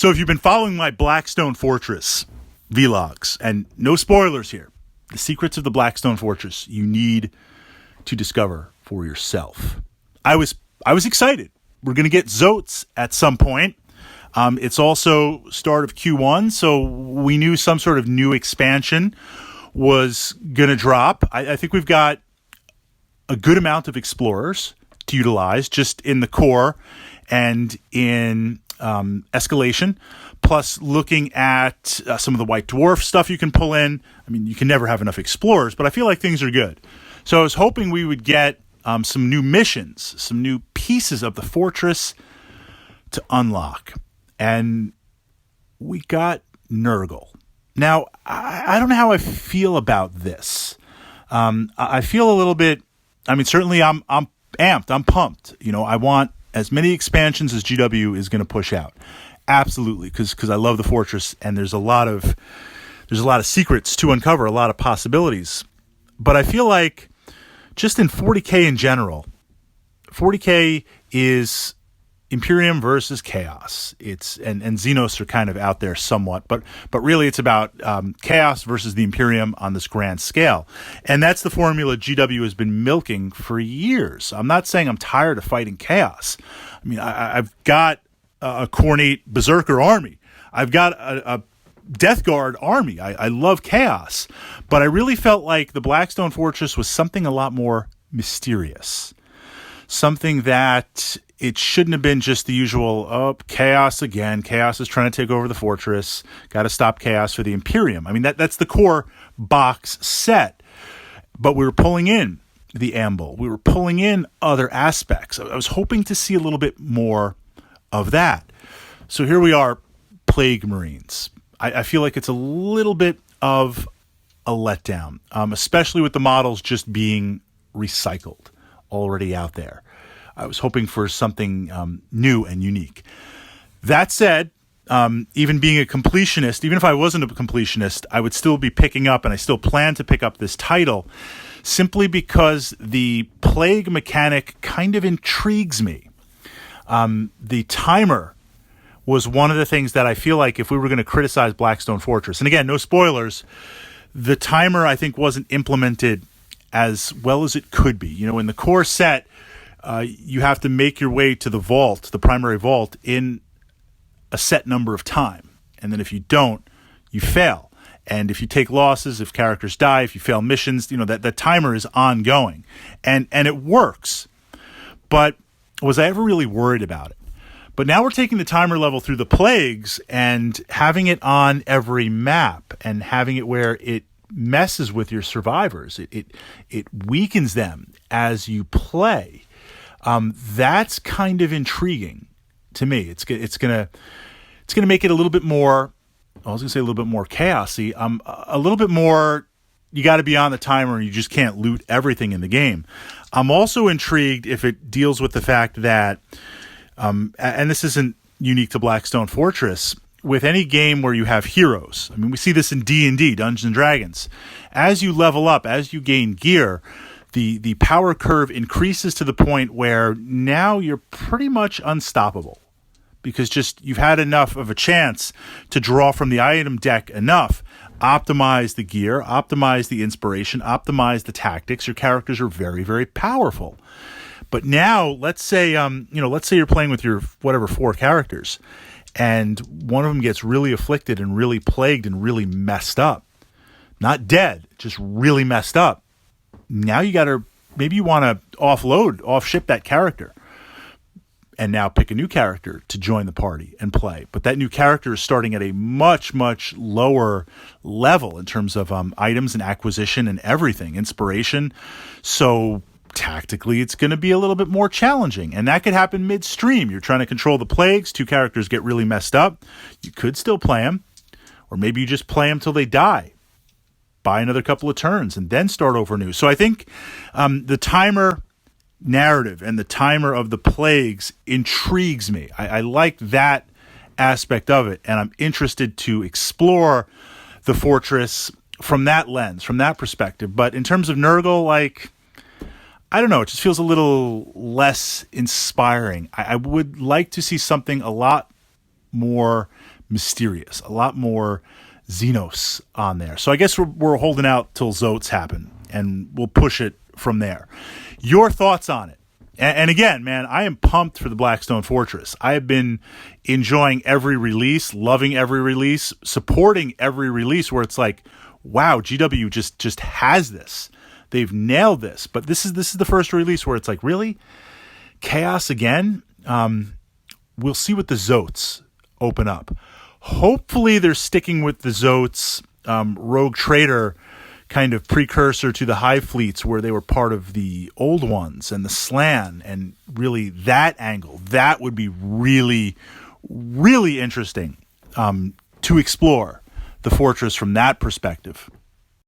So if you've been following my Blackstone Fortress vlogs, and no spoilers here, the secrets of the Blackstone Fortress you need to discover for yourself. I was excited. We're going to get Zotes at some point. It's also start of Q1, so we knew some sort of new expansion was going to drop. I think we've got a good amount of explorers to utilize just in the core and in escalation, plus looking at some of the White Dwarf stuff you can pull in. I mean, you can never have enough explorers, but I feel like things are good. So I was hoping we would get some new missions, some new pieces of the fortress to unlock. And we got Nurgle. Now, I don't know how I feel about this. I feel a little bit, I mean, certainly I'm amped, I'm pumped. You know, I want as many expansions as GW is going to push out. Absolutely, because I love the fortress, and there's a lot of secrets to uncover, a lot of possibilities. But I feel like just in 40K in general, 40K is Imperium versus Chaos. It's and Xenos are kind of out there somewhat, but really it's about Chaos versus the Imperium on this grand scale, and that's the formula GW has been milking for years. I'm not saying I'm tired of fighting Chaos. I mean, I've got a Khornate Berserker army. I've got a Death Guard army. I love Chaos, but I really felt like the Blackstone Fortress was something a lot more mysterious, something that it shouldn't have been just the usual, Chaos again. Chaos is trying to take over the fortress. Got to stop Chaos for the Imperium. I mean, that's the core box set. But we were pulling in the Amble. We were pulling in other aspects. I was hoping to see a little bit more of that. So here we are, Plague Marines. I feel like it's a little bit of a letdown, especially with the models just being recycled already out there. I was hoping for something new and unique. That said, even being a completionist, even if I wasn't a completionist, I would still be picking up, and I still plan to pick up this title, simply because the plague mechanic kind of intrigues me. The timer was one of the things that I feel like if we were going to criticize Blackstone Fortress, and again, no spoilers, the timer I think wasn't implemented as well as it could be. You know, in the core set, you have to make your way to the vault, the primary vault, in a set number of time. And then if you don't, you fail. And if you take losses, if characters die, if you fail missions, you know, that timer is ongoing. And it works. But was I ever really worried about it? But now we're taking the timer level through the plagues and having it on every map and having it where it messes with your survivors. It weakens them as you play. That's kind of intriguing to me. It's gonna make it a little bit more. I was gonna say a little bit more chaosy. A little bit more. You got to be on the timer, and you just can't loot everything in the game. I'm also intrigued if it deals with the fact that, and this isn't unique to Blackstone Fortress, with any game where you have heroes. I mean, we see this in D&D, Dungeons and Dragons. As you level up, as you gain gear, the power curve increases to the point where now you're pretty much unstoppable, because just you've had enough of a chance to draw from the item deck enough, optimize the gear, optimize the inspiration, optimize the tactics. Your characters are very, very powerful. But now, let's say you're playing with your whatever 4 characters, and one of them gets really afflicted and really plagued and really messed up. Not dead, just really messed up. Now maybe you want to off-ship that character, and now pick a new character to join the party and play. But that new character is starting at a much, much lower level in terms of items and acquisition and everything, inspiration. So tactically, it's going to be a little bit more challenging, and that could happen midstream. You're trying to control the plagues, 2 characters get really messed up. You could still play them, or maybe you just play them till they die. Buy another couple of turns and then start over new. So I think the timer narrative and the timer of the plagues intrigues me. I like that aspect of it, and I'm interested to explore the fortress from that lens, from that perspective. But in terms of Nurgle, I don't know, it just feels a little less inspiring. I would like to see something a lot more mysterious, a lot more Xenos on there. So I guess we're holding out till Zotes happen, and we'll push it from there. Your thoughts on it? And again, man, I am pumped for the Blackstone Fortress. I have been enjoying every release, loving every release, supporting every release where it's like, wow, GW just has this. They've nailed this. But this is the first release where it's like, really? Chaos again? We'll see what the Zotes open up. Hopefully they're sticking with the Zotes Rogue Trader kind of precursor to the Hive Fleets, where they were part of the old ones and the Slan, and really that angle. That would be really, really interesting to explore the fortress from that perspective.